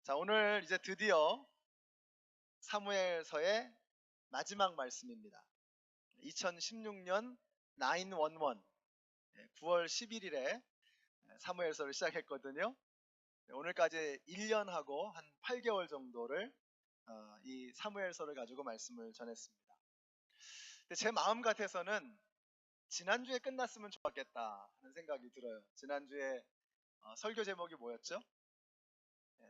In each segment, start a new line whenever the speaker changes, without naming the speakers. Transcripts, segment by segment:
자, 오늘 이제 드디어 사무엘서의 마지막 말씀입니다. 2016년 911 9월 11일에 사무엘서를 시작했거든요. 오늘까지 1년하고 한 8개월 정도를 이 사무엘서를 가지고 말씀을 전했습니다. 근데 제 마음 같아서는 지난주에 끝났으면 좋았겠다 하는 생각이 들어요. 지난주에 설교 제목이 뭐였죠?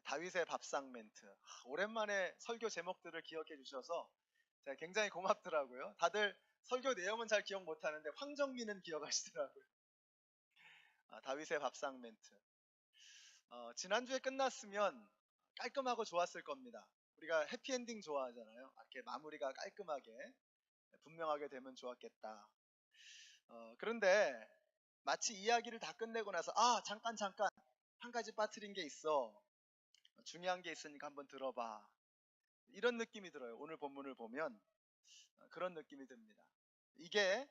다윗의 밥상 멘트. 오랜만에 설교 제목들을 기억해 주셔서 제가 굉장히 고맙더라고요. 다들 설교 내용은 잘 기억 못하는데 황정민은 기억하시더라고요. 다윗의 밥상 멘트. 지난주에 끝났으면 깔끔하고 좋았을 겁니다. 우리가 해피엔딩 좋아하잖아요. 이렇게 마무리가 깔끔하게 분명하게 되면 좋았겠다. 그런데 마치 이야기를 다 끝내고 나서 잠깐 한 가지 빠뜨린 게 있어. 중요한 게 있으니까 한번 들어봐. 이런 느낌이 들어요. 오늘 본문을 보면 그런 느낌이 듭니다. 이게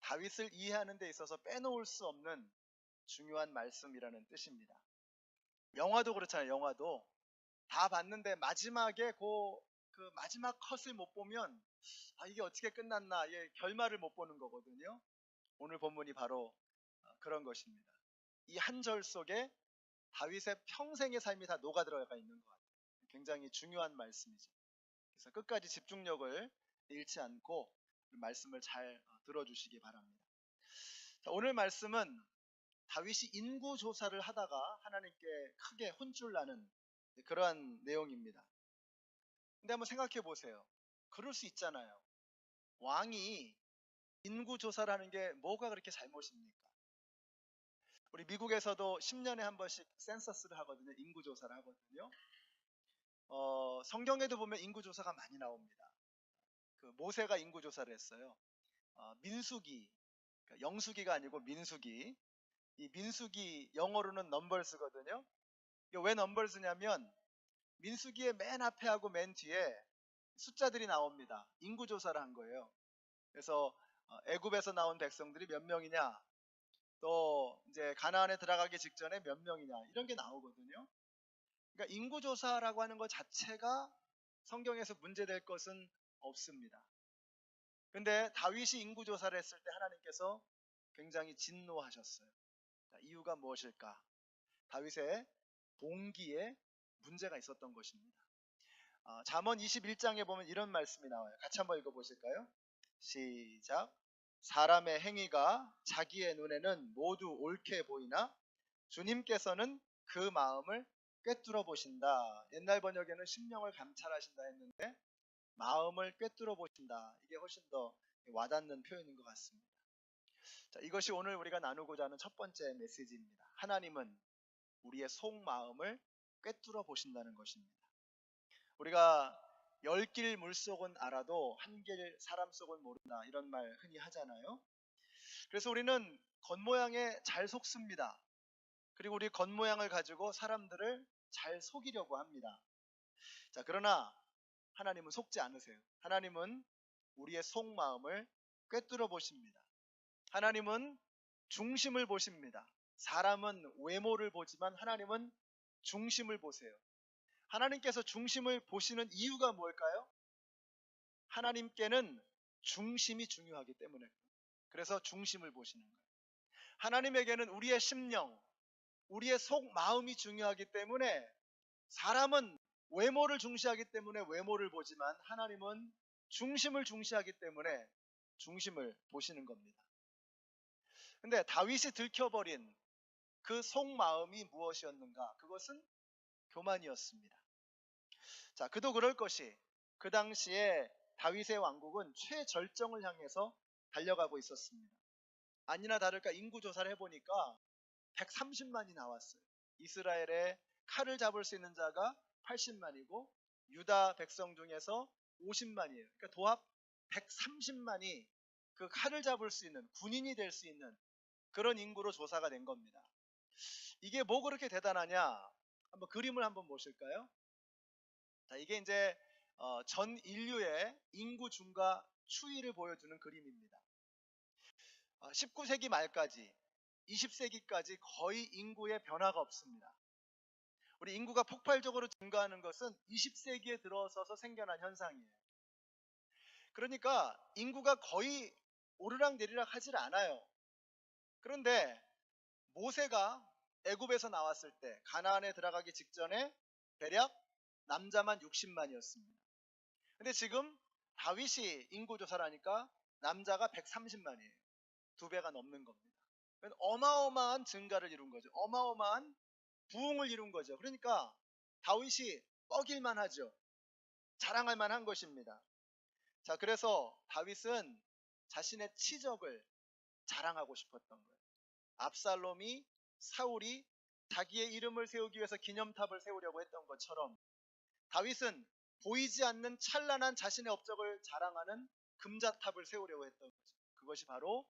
다윗을 이해하는 데 있어서 빼놓을 수 없는 중요한 말씀이라는 뜻입니다. 영화도 그렇잖아요. 영화도 다 봤는데 마지막에 그 마지막 컷을 못 보면 이게 어떻게 끝났나, 이게 결말을 못 보는 거거든요. 오늘 본문이 바로 그런 것입니다. 이 한 절 속에 다윗의 평생의 삶이 다 녹아 들어가 있는 것 같아요. 굉장히 중요한 말씀이죠. 그래서 끝까지 집중력을 잃지 않고 말씀을 잘 들어주시기 바랍니다. 자, 오늘 말씀은 다윗이 인구 조사를 하다가 하나님께 크게 혼쭐 나는 그러한 내용입니다. 근데 한번 생각해 보세요. 그럴 수 있잖아요. 왕이 인구 조사를 하는 게 뭐가 그렇게 잘못입니까? 우리 미국에서도 10년에 한 번씩 센서스를 하거든요. 인구 조사를 하거든요. 성경에도 보면 인구 조사가 많이 나옵니다. 그 모세가 인구 조사를 했어요. 민수기, 그러니까 영수기가 아니고 민수기. 이 민수기 영어로는 넘버스거든요. 이게 왜 넘버스냐면 민수기의 맨 앞에 하고 맨 뒤에 숫자들이 나옵니다. 인구 조사를 한 거예요. 그래서 애굽에서 나온 백성들이 몇 명이냐, 또 이제 가나안에 들어가기 직전에 몇 명이냐, 이런 게 나오거든요. 그러니까 인구 조사라고 하는 것 자체가 성경에서 문제될 것은 없습니다. 근데 다윗이 인구 조사를 했을 때 하나님께서 굉장히 진노하셨어요. 자, 이유가 무엇일까? 다윗의 동기에 문제가 있었던 것입니다. 잠언 21장에 보면 이런 말씀이 나와요. 같이 한번 읽어보실까요? 시작. 사람의 행위가 자기의 눈에는 모두 옳게 보이나 주님께서는 그 마음을 꿰뚫어 보신다. 옛날 번역에는 심령을 감찰하신다 했는데 마음을 꿰뚫어 보신다. 이게 훨씬 더 와닿는 표현인 것 같습니다. 자, 이것이 오늘 우리가 나누고자 하는 첫 번째 메시지입니다. 하나님은 우리의 속마음을 꿰뚫어 보신다는 것입니다. 우리가 10길 물속은 알아도 한 길 사람 속은 모른다, 이런 말 흔히 하잖아요. 그래서 우리는 겉모양에 잘 속습니다. 그리고 우리 겉모양을 가지고 사람들을 잘 속이려고 합니다. 자, 그러나 하나님은 속지 않으세요. 하나님은 우리의 속마음을 꿰뚫어 보십니다. 하나님은 중심을 보십니다. 사람은 외모를 보지만 하나님은 중심을 보세요. 하나님께서 중심을 보시는 이유가 뭘까요? 하나님께는 중심이 중요하기 때문에, 그래서 중심을 보시는 거예요. 하나님에게는 우리의 심령, 우리의 속 마음이 중요하기 때문에 사람은 외모를 중시하기 때문에 외모를 보지만 하나님은 중심을 중시하기 때문에 중심을 보시는 겁니다. 근데 다윗이 들켜버린 그 속마음이 무엇이었는가? 그것은 교만이었습니다. 자, 그도 그럴 것이 그 당시에 다윗의 왕국은 최절정을 향해서 달려가고 있었습니다. 아니나 다를까 인구 조사를 해보니까 130만이 나왔어요. 이스라엘의 칼을 잡을 수 있는 자가 80만이고 유다 백성 중에서 50만이에요. 그러니까 도합 130만이 그 칼을 잡을 수 있는, 군인이 될 수 있는 그런 인구로 조사가 된 겁니다. 이게 뭐 그렇게 대단하냐? 한번 그림을 한번 보실까요? 자, 이게 이제 전 인류의 인구 증가 추이를 보여주는 그림입니다. 19세기 말까지 20세기까지 거의 인구의 변화가 없습니다. 우리 인구가 폭발적으로 증가하는 것은 20세기에 들어서서 생겨난 현상이에요. 그러니까 인구가 거의 오르락내리락 하질 않아요. 그런데 모세가 애굽에서 나왔을 때 가나안에 들어가기 직전에 대략 남자만 60만이었습니다. 근데 지금 다윗이 인구조사를 하니까 남자가 130만이에요. 2배가 넘는 겁니다. 어마어마한 증가를 이룬 거죠. 어마어마한 부흥을 이룬 거죠. 그러니까 다윗이 뻐길만 하죠. 자랑할 만한 것입니다. 자, 그래서 다윗은 자신의 치적을 자랑하고 싶었던 거예요. 압살롬이 사울이 자기의 이름을 세우기 위해서 기념탑을 세우려고 했던 것처럼 다윗은 보이지 않는 찬란한 자신의 업적을 자랑하는 금자탑을 세우려고 했던 거죠. 그것이 바로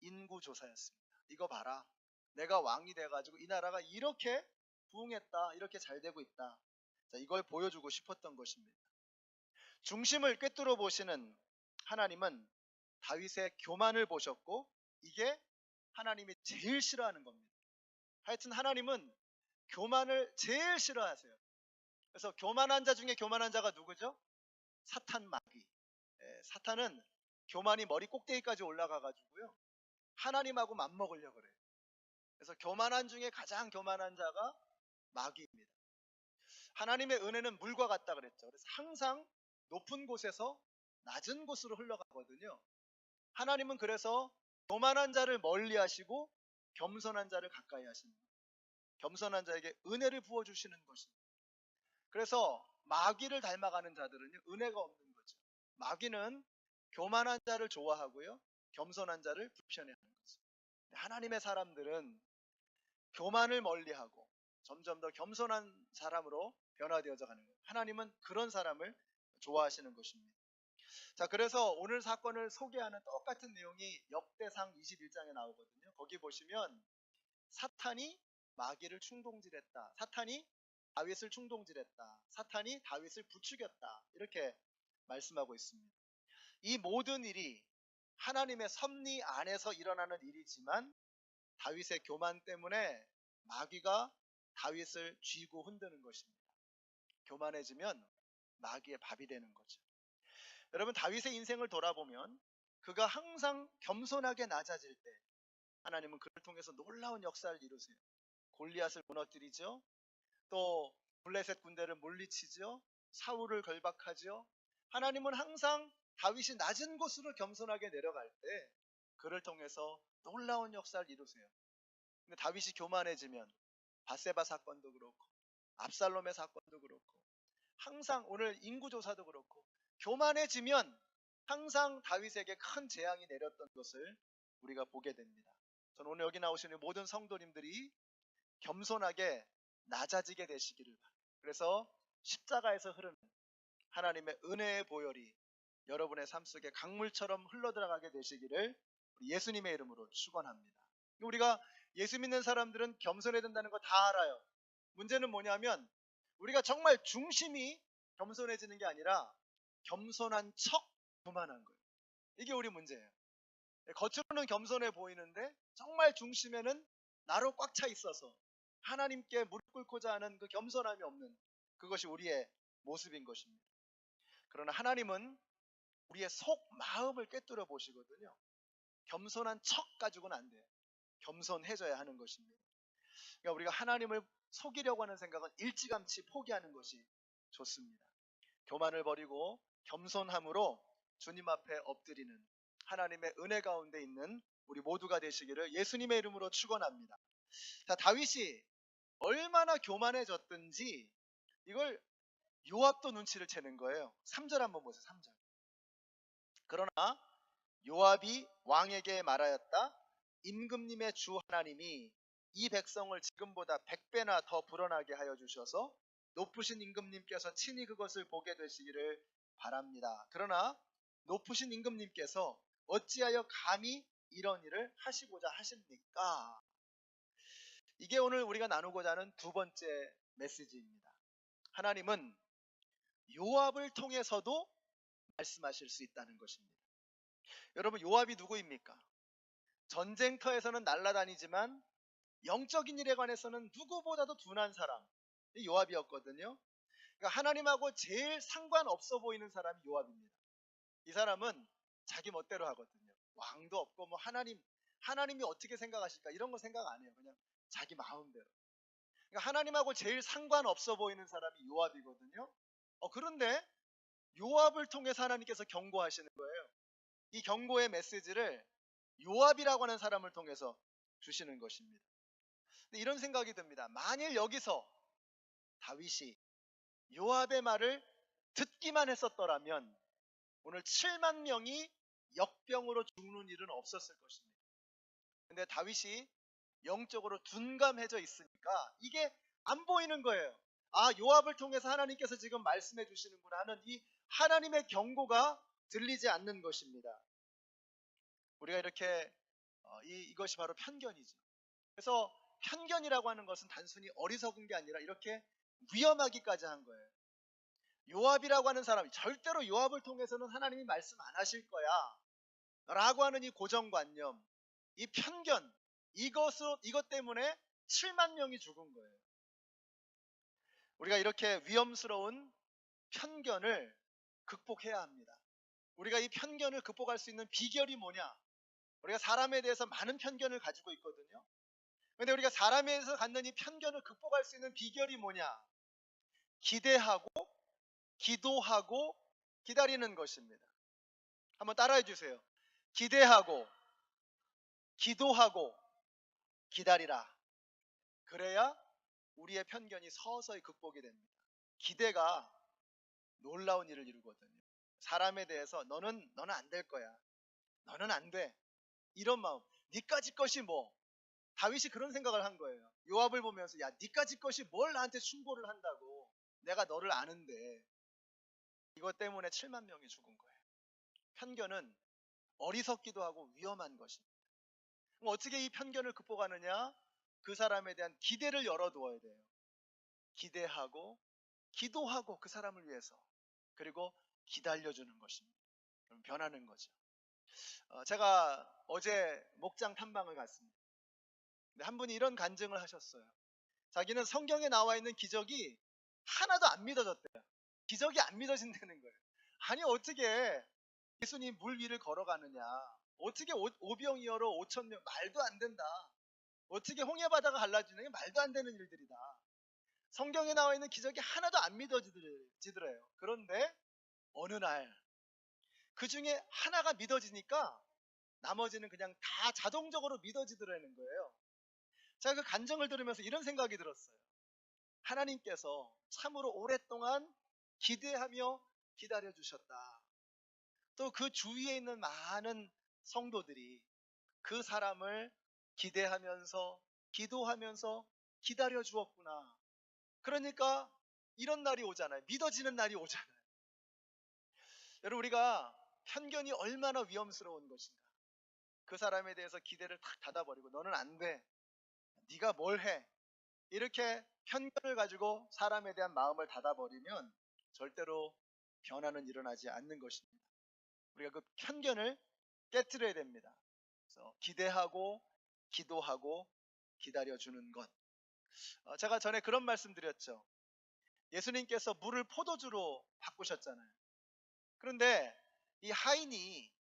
인구조사였습니다. 이거 봐라. 내가 왕이 돼가지고 이 나라가 이렇게 부흥했다. 이렇게 잘 되고 있다. 자, 이걸 보여주고 싶었던 것입니다. 중심을 꿰뚫어 보시는 하나님은 다윗의 교만을 보셨고 이게 하나님이 제일 싫어하는 겁니다. 하여튼 하나님은 교만을 제일 싫어하세요. 그래서 교만한 자 중에 교만한 자가 누구죠? 사탄 마귀. 사탄은 교만이 머리 꼭대기까지 올라가 가지고요. 하나님하고 맞먹으려고 그래요. 그래서 교만한 중에 가장 교만한 자가 마귀입니다. 하나님의 은혜는 물과 같다 그랬죠. 그래서 항상 높은 곳에서 낮은 곳으로 흘러가거든요. 하나님은 그래서 교만한 자를 멀리 하시고 겸손한 자를 가까이 하십니다. 겸손한 자에게 은혜를 부어주시는 것입니다. 그래서 마귀를 닮아가는 자들은요, 은혜가 없는 거죠. 마귀는 교만한 자를 좋아하고요, 겸손한 자를 불편해하는 거죠. 하나님의 사람들은 교만을 멀리하고 점점 더 겸손한 사람으로 변화되어져 가는 거예요. 하나님은 그런 사람을 좋아하시는 것입니다. 자, 그래서 오늘 사건을 소개하는 똑같은 내용이 역대상 21장에 나오거든요. 거기 보시면 사탄이 마귀를 충동질했다. 사탄이 다윗을 충동질했다. 사탄이 다윗을 부추겼다. 이렇게 말씀하고 있습니다. 이 모든 일이 하나님의 섭리 안에서 일어나는 일이지만 다윗의 교만 때문에 마귀가 다윗을 쥐고 흔드는 것입니다. 교만해지면 마귀의 밥이 되는 거죠. 여러분, 다윗의 인생을 돌아보면 그가 항상 겸손하게 낮아질 때 하나님은 그를 통해서 놀라운 역사를 이루세요. 골리앗을 무너뜨리죠. 또 블레셋 군대를 물리치죠. 사울을 결박하죠. 하나님은 항상 다윗이 낮은 곳으로 겸손하게 내려갈 때 그를 통해서 놀라운 역사를 이루세요. 근데 다윗이 교만해지면 바세바 사건도 그렇고 압살롬의 사건도 그렇고 항상 오늘 인구조사도 그렇고 교만해지면 항상 다윗에게 큰 재앙이 내렸던 것을 우리가 보게 됩니다. 저는 오늘 여기 나오시는 모든 성도님들이 겸손하게 낮아지게 되시기를 바랍니다. 그래서 십자가에서 흐르는 하나님의 은혜의 보혈이 여러분의 삶 속에 강물처럼 흘러들어가게 되시기를 예수님의 이름으로 축원합니다. 우리가 예수 믿는 사람들은 겸손해야 된다는 거 다 알아요. 문제는 뭐냐면 우리가 정말 중심이 겸손해지는 게 아니라 겸손한 척 교만한 거예요. 이게 우리 문제예요. 겉으로는 겸손해 보이는데 정말 중심에는 나로 꽉 차 있어서 하나님께 무릎 꿇고자 하는 그 겸손함이 없는 그것이 우리의 모습인 것입니다. 그러나 하나님은 우리의 속 마음을 꿰뚫어 보시거든요. 겸손한 척 가지고는 안 돼요. 겸손해져야 하는 것입니다. 그러니까 우리가 하나님을 속이려고 하는 생각은 일찌감치 포기하는 것이 좋습니다. 교만을 버리고 겸손함으로 주님 앞에 엎드리는 하나님의 은혜 가운데 있는 우리 모두가 되시기를 예수님의 이름으로 축원합니다. 자, 다윗이 얼마나 교만해졌든지 이걸 요압도 눈치를 채는 거예요. 3절 한번 보세요. 3절. 그러나 요압이 왕에게 말하였다. 임금님의 주 하나님이 이 백성을 지금보다 100배나 더 불어나게 하여 주셔서 높으신 임금님께서 친히 그것을 보게 되시기를 바랍니다. 그러나 높으신 임금님께서 어찌하여 감히 이런 일을 하시고자 하십니까? 이게 오늘 우리가 나누고자 하는 두 번째 메시지입니다. 하나님은 요압을 통해서도 말씀하실 수 있다는 것입니다. 여러분, 요압이 누구입니까? 전쟁터에서는 날아다니지만 영적인 일에 관해서는 누구보다도 둔한 사람. 요압이었거든요. 그러니까 하나님하고 제일 상관없어 보이는 사람이 요압입니다. 이 사람은 자기 멋대로 하거든요. 왕도 없고 뭐 하나님이 어떻게 생각하실까 이런 거 생각 안 해요. 그냥 자기 마음대로. 그러니까 하나님하고 제일 상관없어 보이는 사람이 요압이거든요. 그런데 요압을 통해서 하나님께서 경고하시는 거예요. 이 경고의 메시지를 요압이라고 하는 사람을 통해서 주시는 것입니다. 근데 이런 생각이 듭니다. 만일 여기서 다윗이 요압의 말을 듣기만 했었더라면 오늘 7만 명이 역병으로 죽는 일은 없었을 것입니다. 근데 다윗이 영적으로 둔감해져 있으니까 이게 안 보이는 거예요. 요압을 통해서 하나님께서 지금 말씀해 주시는구나 하는 이 하나님의 경고가 들리지 않는 것입니다. 우리가 이렇게 이것이 바로 편견이죠. 그래서 편견이라고 하는 것은 단순히 어리석은 게 아니라 이렇게 위험하기까지 한 거예요. 요압이라고 하는 사람이 절대로 요압을 통해서는 하나님이 말씀 안 하실 거야 라고 하는 이 고정관념, 이 편견, 이것 때문에 7만 명이 죽은 거예요. 우리가 이렇게 위험스러운 편견을 극복해야 합니다. 우리가 이 편견을 극복할 수 있는 비결이 뭐냐? 우리가 사람에 대해서 많은 편견을 가지고 있거든요. 그런데 우리가 사람에 대해서 갖는 이 편견을 극복할 수 있는 비결이 뭐냐? 기대하고 기도하고 기다리는 것입니다. 한번 따라해 주세요. 기대하고 기도하고 기다리라. 그래야 우리의 편견이 서서히 극복이 됩니다. 기대가 놀라운 일을 이루거든요. 사람에 대해서 너는 안 될 거야. 너는 안 돼. 이런 마음. 니까짓 것이 뭐. 다윗이 그런 생각을 한 거예요. 요압을 보면서 야 니까짓 것이 뭘 나한테 충고를 한다고. 내가 너를 아는데. 이것 때문에 7만 명이 죽은 거예요. 편견은 어리석기도 하고 위험한 것입니다. 그럼 어떻게 이 편견을 극복하느냐? 그 사람에 대한 기대를 열어두어야 돼요. 기대하고 기도하고 그 사람을 위해서 그리고 기다려주는 것입니다. 그럼 변하는 거죠. 제가 어제 목장 탐방을 갔습니다. 근데 한 분이 이런 간증을 하셨어요. 자기는 성경에 나와 있는 기적이 하나도 안 믿어졌대요. 기적이 안 믿어진다는 거예요. 아니 어떻게 예수님 물 위를 걸어가느냐, 어떻게 오병이어로 5천 명, 말도 안 된다. 어떻게 홍해바다가 갈라지는 게 말도 안 되는 일들이다. 성경에 나와 있는 기적이 하나도 안 믿어지더래요. 그런데 어느 날 그 중에 하나가 믿어지니까 나머지는 그냥 다 자동적으로 믿어지더라는 거예요. 제가 그 간증을 들으면서 이런 생각이 들었어요. 하나님께서 참으로 오랫동안 기대하며 기다려주셨다. 또 그 주위에 있는 많은 성도들이 그 사람을 기대하면서 기도하면서 기다려 주었구나. 그러니까 이런 날이 오잖아요. 믿어지는 날이 오잖아요. 여러분 우리가 편견이 얼마나 위험스러운 것인가. 그 사람에 대해서 기대를 탁 닫아버리고 너는 안 돼. 네가 뭘 해. 이렇게 편견을 가지고 사람에 대한 마음을 닫아버리면 절대로 변화는 일어나지 않는 것입니다. 우리가 그 편견을 깨트려야 됩니다. 그래서 기대하고 기도하고 기다려주는 것. 제가 전에 그런 말씀 드렸죠. 예수님께서 물을 포도주로 바꾸셨잖아요. 그런데 이 하인이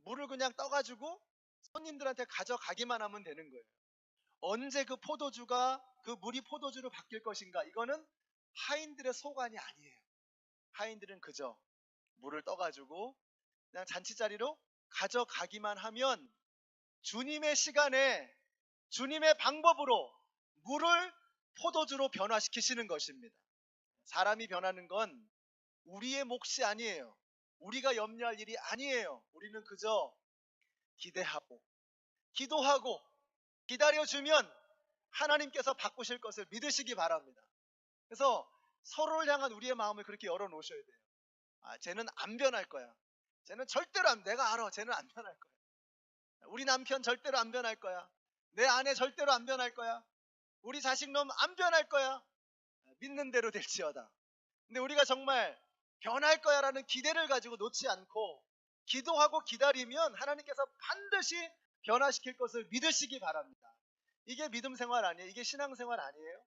물을 그냥 떠가지고 손님들한테 가져가기만 하면 되는 거예요. 언제 그 포도주가 그 물이 포도주로 바뀔 것인가? 이거는 하인들의 소관이 아니에요. 하인들은 그저 물을 떠가지고 그냥 잔치자리로 가져가기만 하면 주님의 시간에 주님의 방법으로 물을 포도주로 변화시키시는 것입니다. 사람이 변하는 건 우리의 몫이 아니에요. 우리가 염려할 일이 아니에요. 우리는 그저 기대하고 기도하고 기다려주면 하나님께서 바꾸실 것을 믿으시기 바랍니다. 그래서 서로를 향한 우리의 마음을 그렇게 열어놓으셔야 돼요. 쟤는 안 변할 거야. 쟤는 절대로 내가 알아. 쟤는 안 변할 거야. 우리 남편 절대로 안 변할 거야. 내 아내 절대로 안 변할 거야. 우리 자식놈 안 변할 거야. 믿는 대로 될지어다. 근데 우리가 정말 변할 거야 라는 기대를 가지고 놓지 않고 기도하고 기다리면 하나님께서 반드시 변화시킬 것을 믿으시기 바랍니다. 이게 믿음 생활 아니에요? 이게 신앙 생활 아니에요?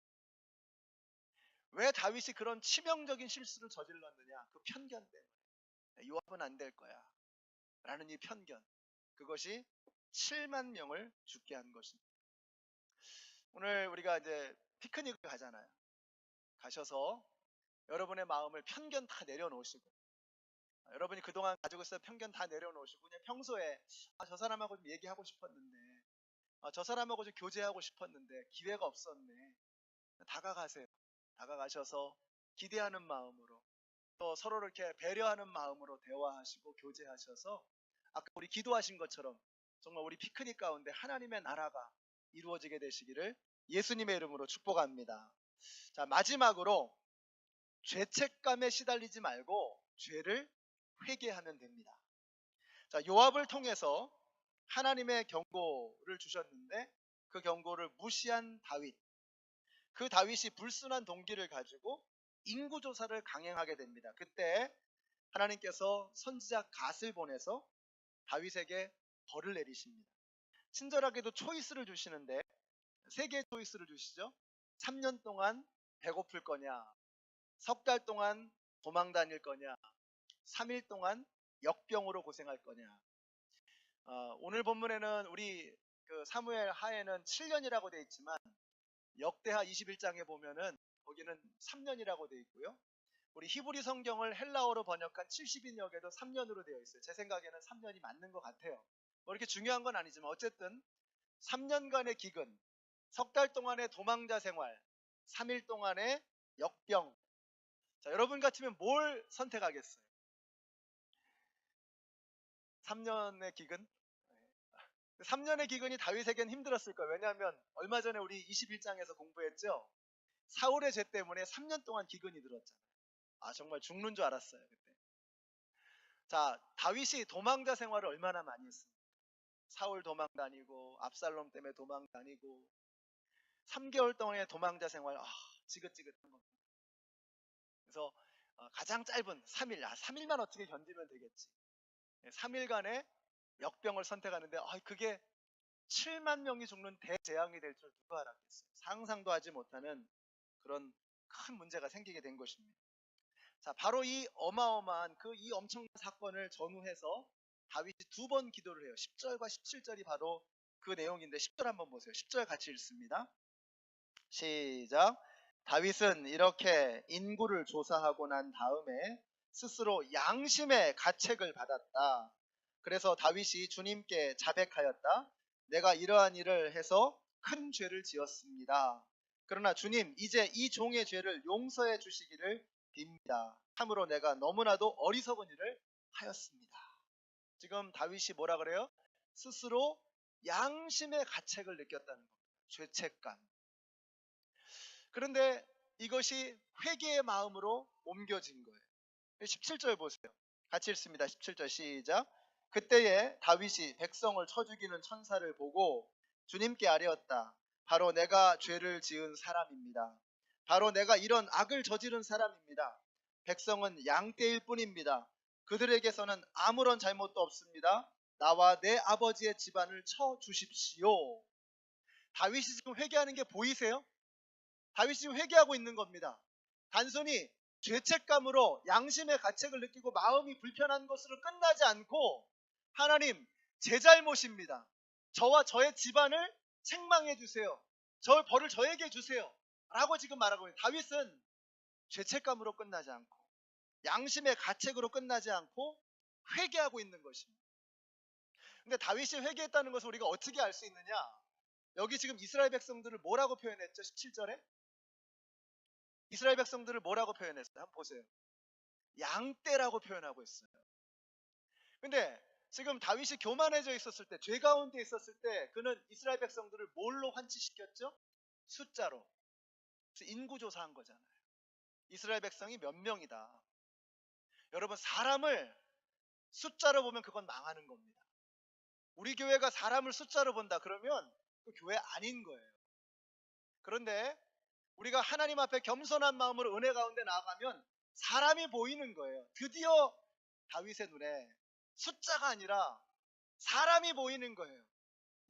왜 다윗이 그런 치명적인 실수를 저질렀느냐? 그 편견 때문에. 요압은 안 될 거야 라는 이 편견, 그것이 7만 명을 죽게 한 것입니다. 오늘 우리가 이제 피크닉을 가잖아요. 가셔서 여러분의 마음을 편견 다 내려놓으시고, 여러분이 그동안 가지고 있었던 편견 다 내려놓으시고, 그냥 평소에 저 사람하고 좀 얘기하고 싶었는데, 저 사람하고 좀 교제하고 싶었는데 기회가 없었네. 다가가세요. 다가가셔서 기대하는 마음으로, 또 서로를 이렇게 배려하는 마음으로 대화하시고 교제하셔서, 아까 우리 기도하신 것처럼 정말 우리 피크닉 가운데 하나님의 나라가 이루어지게 되시기를 예수님의 이름으로 축복합니다. 자, 마지막으로 죄책감에 시달리지 말고 죄를 회개하면 됩니다. 자, 요압을 통해서 하나님의 경고를 주셨는데, 그 경고를 무시한 다윗, 그 다윗이 불순한 동기를 가지고 인구조사를 강행하게 됩니다. 그때 하나님께서 선지자 갓을 보내서 다윗에게 벌을 내리십니다. 친절하게도 초이스를 주시는데, 세 개의 초이스를 주시죠. 3년 동안 배고플 거냐, 석 달 동안 도망 다닐 거냐, 3일 동안 역병으로 고생할 거냐. 오늘 본문에는 우리 그 사무엘 하에는 7년이라고 되어 있지만, 역대하 21장에 보면은 거기는 3년이라고 되어 있고요. 우리 히브리 성경을 헬라어로 번역한 70인역에도 3년으로 되어 있어요. 제 생각에는 3년이 맞는 것 같아요. 뭐 이렇게 중요한 건 아니지만 어쨌든 3년간의 기근, 석 달 동안의 도망자 생활, 3일 동안의 역병. 자, 여러분 같으면 뭘 선택하겠어요? 3년의 기근? 3년의 기근이 다윗에겐 힘들었을 거예요. 왜냐하면 얼마 전에 우리 21장에서 공부했죠. 사울의 죄 때문에 3년 동안 기근이 들었잖아요. 정말 죽는 줄 알았어요, 그때. 자, 다윗이 도망자 생활을 얼마나 많이 했습니까? 사울 도망 다니고 압살롬 때문에 도망 다니고 3개월 동안의 도망자 생활, 지긋지긋한 겁니다. 그래서 가장 짧은 3일, 3일만 어떻게 견디면 되겠지. 3일간의 역병을 선택하는데, 그게 7만 명이 죽는 대재앙이 될 줄 누가 알았겠어요. 상상도 하지 못하는 그런 큰 문제가 생기게 된 것입니다. 자, 바로 이 어마어마한 이 엄청난 사건을 전후해서 다윗이 2번 기도를 해요. 10절과 17절이 바로 그 내용인데, 10절 한번 보세요. 10절 같이 읽습니다. 시작. 다윗은 이렇게 인구를 조사하고 난 다음에 스스로 양심의 가책을 받았다. 그래서 다윗이 주님께 자백하였다. 내가 이러한 일을 해서 큰 죄를 지었습니다. 그러나 주님, 이제 이 종의 죄를 용서해 주시기를 빕니다. 참으로 내가 너무나도 어리석은 일을 하였습니다. 지금 다윗이 뭐라 그래요? 스스로 양심의 가책을 느꼈다는 겁니다. 죄책감. 그런데 이것이 회개의 마음으로 옮겨진 거예요. 17절 보세요. 같이 읽습니다. 17절 시작. 그때에 다윗이 백성을 쳐 죽이는 천사를 보고 주님께 아뢰었다. 바로 내가 죄를 지은 사람입니다. 바로 내가 이런 악을 저지른 사람입니다. 백성은 양떼일 뿐입니다. 그들에게서는 아무런 잘못도 없습니다. 나와 내 아버지의 집안을 쳐 주십시오. 다윗이 지금 회개하는 게 보이세요? 다윗이 지금 회개하고 있는 겁니다. 단순히 죄책감으로 양심의 가책을 느끼고 마음이 불편한 것으로 끝나지 않고, 하나님, 제 잘못입니다. 저와 저의 집안을 책망해 주세요. 저 벌을 저에게 주세요. 라고 지금 말하고 있는, 다윗은 죄책감으로 끝나지 않고 양심의 가책으로 끝나지 않고 회개하고 있는 것입니다. 근데 다윗이 회개했다는 것을 우리가 어떻게 알 수 있느냐? 여기 지금 이스라엘 백성들을 뭐라고 표현했죠? 17절에 이스라엘 백성들을 뭐라고 표현했어요? 한번 보세요. 양떼라고 표현하고 있어요. 근데 지금 다윗이 교만해져 있었을 때, 죄 가운데 있었을 때, 그는 이스라엘 백성들을 뭘로 환치시켰죠? 숫자로. 그래서 인구조사한 거잖아요. 이스라엘 백성이 몇 명이다. 여러분, 사람을 숫자로 보면 그건 망하는 겁니다. 우리 교회가 사람을 숫자로 본다 그러면 그 교회 아닌 거예요. 그런데 우리가 하나님 앞에 겸손한 마음으로 은혜 가운데 나아가면 사람이 보이는 거예요. 드디어 다윗의 눈에 숫자가 아니라 사람이 보이는 거예요.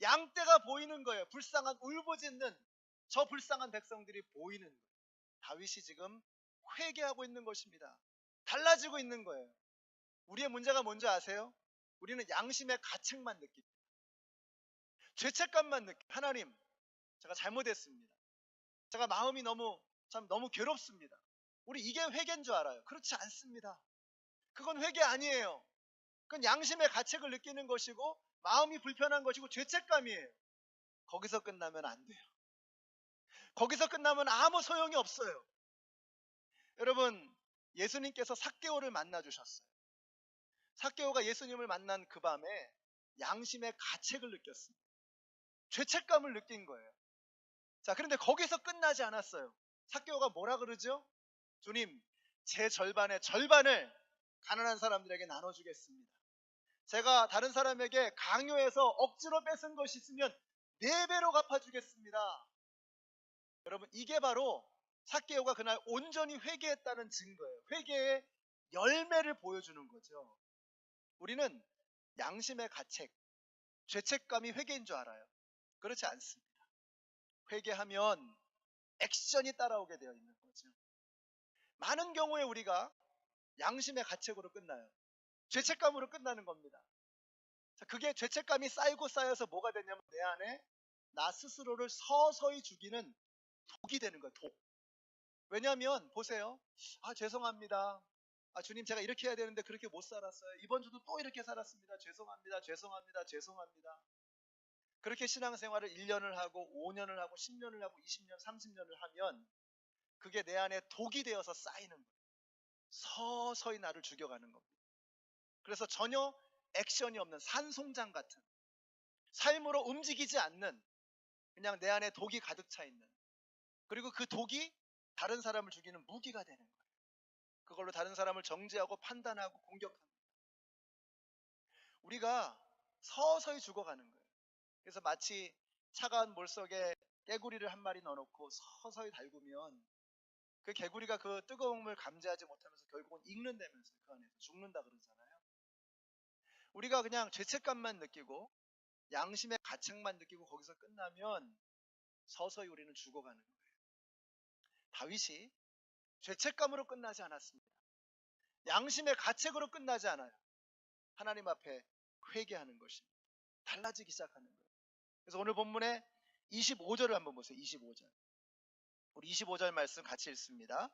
양떼가 보이는 거예요. 불쌍한 울부짖는 저 불쌍한 백성들이 보이는 거예요. 다윗이 지금 회개하고 있는 것입니다. 달라지고 있는 거예요. 우리의 문제가 뭔지 아세요? 우리는 양심의 가책만 느낍니다. 죄책감만 느껴요. 하나님, 제가 잘못했습니다. 제가 마음이 너무 괴롭습니다. 우리 이게 회개인 줄 알아요. 그렇지 않습니다. 그건 회개 아니에요. 그건 양심의 가책을 느끼는 것이고 마음이 불편한 것이고 죄책감이에요. 거기서 끝나면 안 돼요. 거기서 끝나면 아무 소용이 없어요. 여러분, 예수님께서 삭개오를 만나 주셨어요. 삭개오가 예수님을 만난 그 밤에 양심의 가책을 느꼈습니다. 죄책감을 느낀 거예요. 자, 그런데 거기서 끝나지 않았어요. 삭개오가 뭐라 그러죠? 주님, 제 절반의 절반을 가난한 사람들에게 나눠주겠습니다. 제가 다른 사람에게 강요해서 억지로 뺏은 것이 있으면 4배로 갚아주겠습니다. 여러분, 이게 바로 삭개오가 그날 온전히 회개했다는 증거예요. 회개의 열매를 보여주는 거죠. 우리는 양심의 가책, 죄책감이 회개인 줄 알아요. 그렇지 않습니다. 회개하면 액션이 따라오게 되어 있는 거죠. 많은 경우에 우리가 양심의 가책으로 끝나요. 죄책감으로 끝나는 겁니다. 그게 죄책감이 쌓이고 쌓여서 뭐가 되냐면 내 안에 나 스스로를 서서히 죽이는 독이 되는 거예요. 독. 왜냐하면 보세요. 죄송합니다. 주님, 제가 이렇게 해야 되는데 그렇게 못 살았어요. 이번 주도 또 이렇게 살았습니다. 죄송합니다. 죄송합니다. 죄송합니다. 그렇게 신앙생활을 1년을 하고 5년을 하고 10년을 하고 20년, 30년을 하면 그게 내 안에 독이 되어서 쌓이는 거예요. 서서히 나를 죽여가는 겁니다. 그래서 전혀 액션이 없는 산송장 같은, 삶으로 움직이지 않는, 그냥 내 안에 독이 가득 차 있는, 그리고 그 독이 다른 사람을 죽이는 무기가 되는 거예요. 그걸로 다른 사람을 정죄하고 판단하고 공격합니다. 우리가 서서히 죽어가는 거예요. 그래서 마치 차가운 물 속에 개구리를 한 마리 넣어놓고 서서히 달구면 그 개구리가 그 뜨거운 물 감지하지 못하면서 결국은 익는다면서요. 그 안에서 죽는다 그러잖아요. 우리가 그냥 죄책감만 느끼고 양심의 가책만 느끼고 거기서 끝나면 서서히 우리는 죽어가는 거예요. 다윗이 죄책감으로 끝나지 않았습니다. 양심의 가책으로 끝나지 않아요. 하나님 앞에 회개하는 것입니다. 달라지기 시작하는 거예요. 그래서 오늘 본문의 25절을 한번 보세요. 25절. 우리 25절 말씀 같이 읽습니다.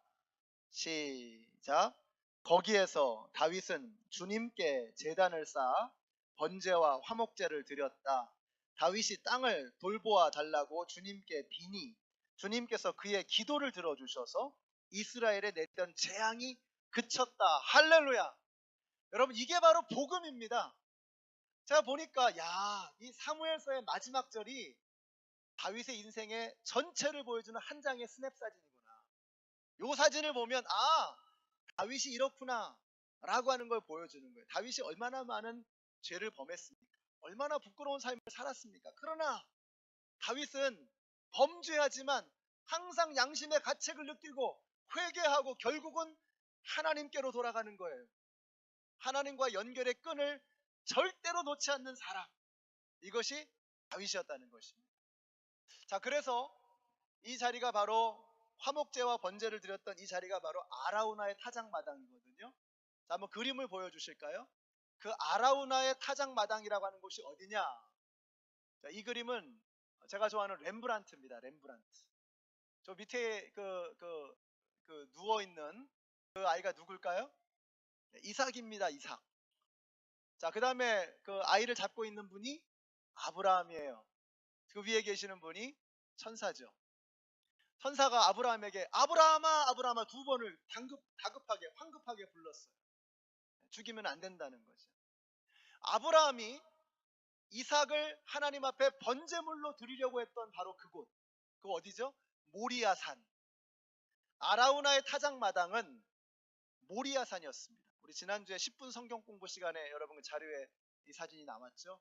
시작. 거기에서 다윗은 주님께 제단을 쌓아 번제와 화목제를 드렸다. 다윗이 땅을 돌보아 달라고 주님께 비니 주님께서 그의 기도를 들어주셔서 이스라엘에 내던 재앙이 그쳤다. 할렐루야. 여러분, 이게 바로 복음입니다. 제가 보니까 이 사무엘서의 마지막 절이 다윗의 인생의 전체를 보여주는 한 장의 스냅 사진이구나. 이 사진을 보면 다윗이 이렇구나 라고 하는 걸 보여주는 거예요. 다윗이 얼마나 많은 죄를 범했습니까? 얼마나 부끄러운 삶을 살았습니까? 그러나 다윗은 범죄하지만 항상 양심의 가책을 느끼고 회개하고 결국은 하나님께로 돌아가는 거예요. 하나님과 연결의 끈을 절대로 놓지 않는 사람, 이것이 다윗이었다는 것입니다. 자, 그래서 이 자리가 바로 화목제와 번제를 드렸던 이 자리가 바로 아라우나의 타작마당이거든요. 자, 한번 그림을 보여주실까요? 그 아라우나의 타작마당이라고 하는 곳이 어디냐? 자, 이 그림은 제가 좋아하는 렘브란트입니다. 렘브란트. 저 밑에 누워있는 그 아이가 누굴까요? 이삭입니다. 이삭. 자, 그 다음에 그 아이를 잡고 있는 분이 아브라함이에요. 그 위에 계시는 분이 천사죠. 천사가 아브라함에게 아브라함아 아브라함아 두 번을 다급하게 황급하게 불렀어요. 죽이면 안 된다는 거죠. 아브라함이 이삭을 하나님 앞에 번제물로 드리려고 했던 바로 그곳, 그 어디죠? 모리아산. 아라우나의 타작마당은 모리아산이었습니다. 우리 지난주에 10분 성경 공부 시간에 여러분 그 자료에 이 사진이 나왔죠.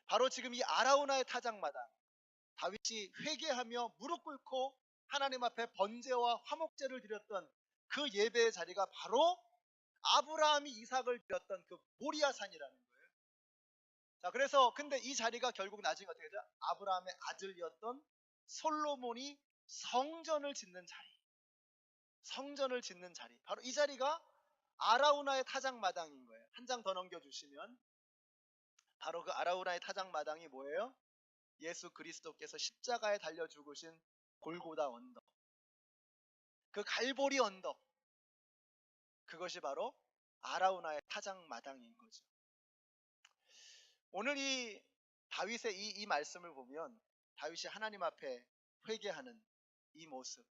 바로 지금 이 아라우나의 타작마당, 다윗이 회개하며 무릎 꿇고 하나님 앞에 번제와 화목제를 드렸던 그 예배의 자리가 바로 아브라함이 이삭을 드렸던 그 모리아산이라는 거예요. 자, 그래서 근데 이 자리가 결국 나중에 어떻게 되죠? 아브라함의 아들이었던 솔로몬이 성전을 짓는 자리, 성전을 짓는 자리, 바로 이 자리가 아라우나의 타작마당인 거예요. 한 장 더 넘겨주시면 바로 그 아라우나의 타작마당이 뭐예요? 예수 그리스도께서 십자가에 달려 죽으신 골고다 언덕, 그 갈보리 언덕, 그것이 바로 아라우나의 타작마당인 거죠. 오늘 이 다윗의 이 말씀을 보면 다윗이 하나님 앞에 회개하는 이 모습,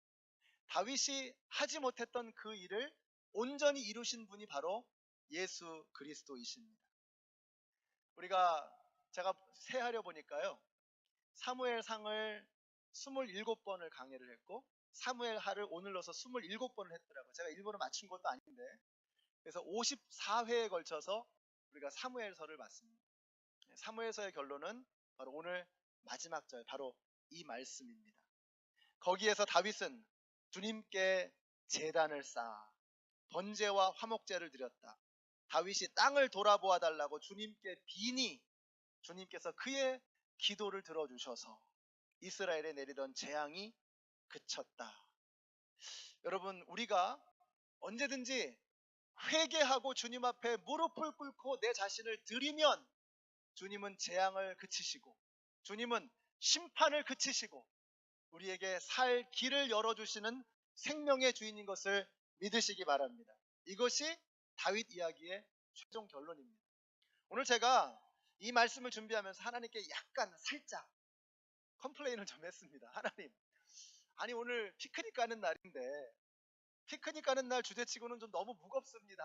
다윗이 하지 못했던 그 일을 온전히 이루신 분이 바로 예수 그리스도이십니다. 제가 세하려 보니까요, 사무엘상을 27번을 강해를 했고 사무엘하를 오늘로서 27번을 했더라고요. 제가 일부러 맞춘 것도 아닌데, 그래서 54회에 걸쳐서 우리가 사무엘서를 봤습니다. 사무엘서의 결론은 바로 오늘 마지막 절, 바로 이 말씀입니다. 거기에서 다윗은 주님께 제단을 쌓아 번제와 화목제를 드렸다. 다윗이 땅을 돌아보아 달라고 주님께 비니 주님께서 그의 기도를 들어주셔서 이스라엘에 내리던 재앙이 그쳤다. 여러분, 우리가 언제든지 회개하고 주님 앞에 무릎을 꿇고 내 자신을 드리면 주님은 재앙을 그치시고 주님은 심판을 그치시고 우리에게 살 길을 열어주시는 생명의 주인인 것을 믿으시기 바랍니다. 이것이 다윗 이야기의 최종 결론입니다. 오늘 제가 이 말씀을 준비하면서 하나님께 약간 살짝 컴플레인을 좀 했습니다. 하나님, 아니 오늘 피크닉 가는 날인데 피크닉 가는 날 주제치고는 좀 너무 무겁습니다.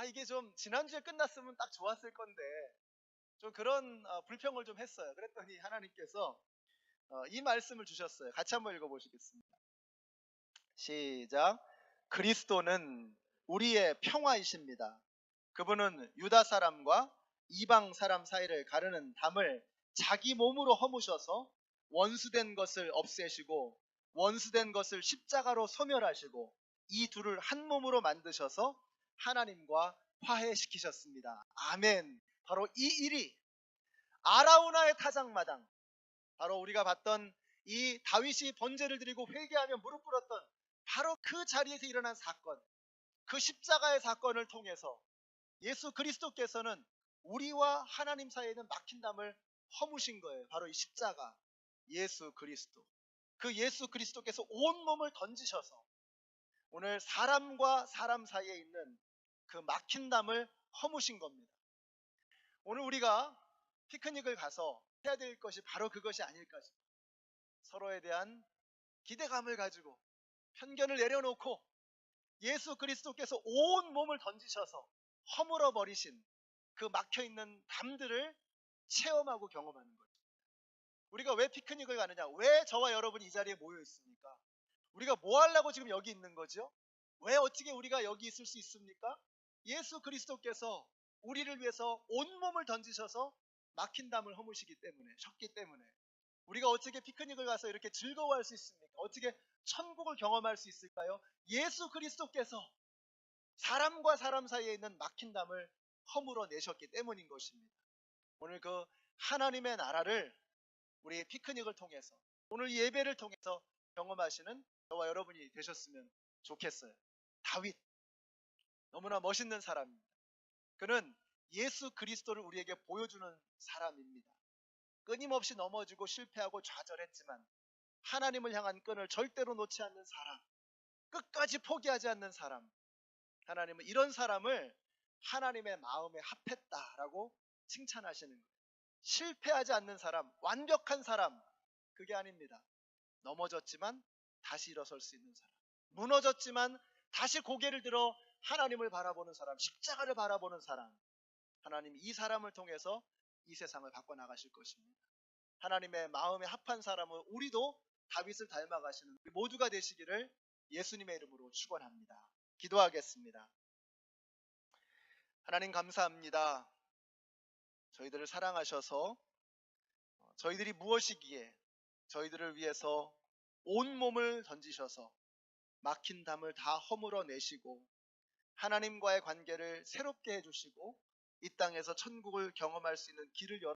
이게 좀 지난주에 끝났으면 딱 좋았을 건데 좀 그런 불평을 좀 했어요. 그랬더니 하나님께서 이 말씀을 주셨어요. 같이 한번 읽어보시겠습니다. 시작. 그리스도는 우리의 평화이십니다. 그분은 유다 사람과 이방 사람 사이를 가르는 담을 자기 몸으로 허무셔서 원수된 것을 없애시고 원수된 것을 십자가로 소멸하시고 이 둘을 한 몸으로 만드셔서 하나님과 화해시키셨습니다. 아멘. 바로 이 일이 아라우나의 타작마당, 바로 우리가 봤던 이 다윗이 번제를 드리고 회개하며 무릎 꿇었던 바로 그 자리에서 일어난 사건, 그 십자가의 사건을 통해서 예수 그리스도께서는 우리와 하나님 사이에 있는 막힌 담을 허무신 거예요. 바로 이 십자가, 예수 그리스도. 그 예수 그리스도께서 온몸을 던지셔서 오늘 사람과 사람 사이에 있는 그 막힌 담을 허무신 겁니다. 오늘 우리가 피크닉을 가서 해야 될 것이 바로 그것이 아닐까 싶어요. 서로에 대한 기대감을 가지고 편견을 내려놓고 예수 그리스도께서 온 몸을 던지셔서 허물어 버리신 그 막혀있는 담들을 체험하고 경험하는 거죠. 우리가 왜 피크닉을 가느냐? 왜 저와 여러분이 이 자리에 모여 있습니까? 우리가 뭐 하려고 지금 여기 있는 거죠? 왜 어떻게 우리가 여기 있을 수 있습니까? 예수 그리스도께서 우리를 위해서 온몸을 던지셔서 막힌 담을 허무시기 때문에, 셨기 때문에 우리가 어떻게 피크닉을 가서 이렇게 즐거워할 수 있습니까? 어떻게 천국을 경험할 수 있을까요? 예수 그리스도께서 사람과 사람 사이에 있는 막힌 담을 허물어 내셨기 때문인 것입니다. 오늘 그 하나님의 나라를 우리 피크닉을 통해서, 오늘 예배를 통해서 경험하시는 저와 여러분이 되셨으면 좋겠어요. 다윗, 너무나 멋있는 사람입니다. 그는 예수 그리스도를 우리에게 보여주는 사람입니다. 끊임없이 넘어지고 실패하고 좌절했지만 하나님을 향한 끈을 절대로 놓지 않는 사람, 끝까지 포기하지 않는 사람, 하나님은 이런 사람을 하나님의 마음에 합했다라고 칭찬하시는 거예요. 실패하지 않는 사람, 완벽한 사람, 그게 아닙니다. 넘어졌지만 다시 일어설 수 있는 사람, 무너졌지만 다시 고개를 들어 하나님을 바라보는 사람, 십자가를 바라보는 사람, 하나님이 이 사람을 통해서 이 세상을 바꿔나가실 것입니다. 하나님의 마음에 합한 사람은 우리도 다윗을 닮아가시는 우리 모두가 되시기를 예수님의 이름으로 축원합니다. 기도하겠습니다. 하나님 감사합니다. 저희들을 사랑하셔서 저희들이 무엇이기에 저희들을 위해서 온몸을 던지셔서 막힌 담을 다 허물어 내시고 하나님과의 관계를 새롭게 해주시고 이 땅에서 천국을 경험할 수 있는 길을 열어